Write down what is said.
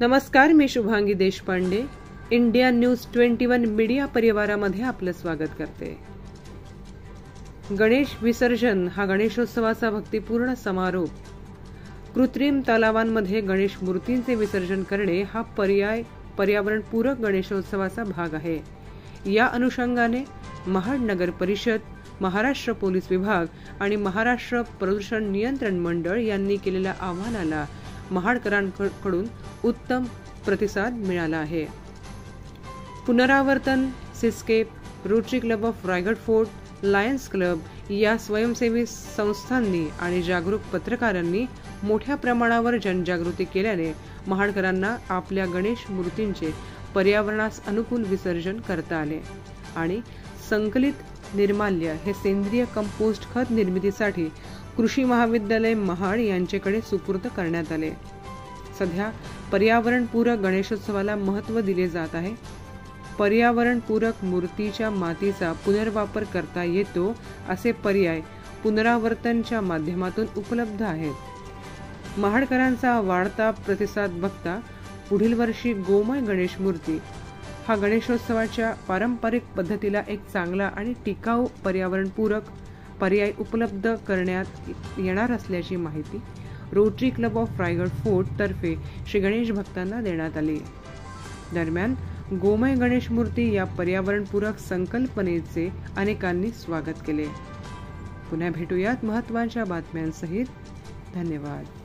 नमस्कार, मी Shubhangi Deshpande India news 21 media परिवारामध्ये आपलं स्वागत करते। गणेश विसर्जन हा गणेशोत्सवाचा भक्तिपूर्ण समारोप। कृत्रिम तलावांमध्ये गणेश मूर्तींचे विसर्जन करणे हा पर्यावरणपूरक गणेशोत्सवाचा भाग आहे। या अनुषंगाने महाड नगर परिषद, महाराष्ट्र पोलीस विभाग आणि महाराष्ट्र प्रदूषण नियंत्रण मंडळ यांनी केलेल्या आवाहनाला महाडकरांकडून उत्तम प्रतिसाद मिळाला आहे। पुनरावर्तन, सिस्केप, Rotary Club of Raigad fort, Lions Club या स्वयंसेवी संस्थांनी आणि जागरूक पत्रकारांनी मोठ्या प्रमाणावर जनजागृती केल्याने महाडकरांना आपल्या गणेश मूर्तींचे पर्यावरणास अनुकूल विसर्जन करता आले आणि संकलित निर्माल्य हे सेंद्रिय कंपोस्ट खत निर्मितीसाठी कृषी महाविद्यालय महाड यांच्याकडे सुपूर्द करण्यात आले। सध्या पर्यावरणपूरक गणेशोत्सवाला महत्त्व दिले जात आहे। पर्यावरणपूरक मूर्तीच्या मातीचा पुनर्वापर करता येतो असे पर्याय पुनरावर्तनच्या माध्यमातून उपलब्ध आहेत। महाडकरांचा वाढता प्रतिसाद बघता पुढील वर्षी गोमय गणेश मूर्ती हा गणेशोत्सवाच्या पारंपरिक पद्धतीला एक चांगला आणि टिकाऊ पर्यावरणपूरक पर्याय उपलब्ध करण्यात येणार असल्याची माहिती rotary Club of Raigad fort तर्फे श्री गणेश भक्तांना देण्यात आली। दरम्यान गोमय गणेश मूर्ती या पर्यावरणपूरक संकल्पनेचे अनेकांनी स्वागत केले। पुन्हा भेटूयात महत्त्वाच्या बातम्यांसहित। धन्यवाद।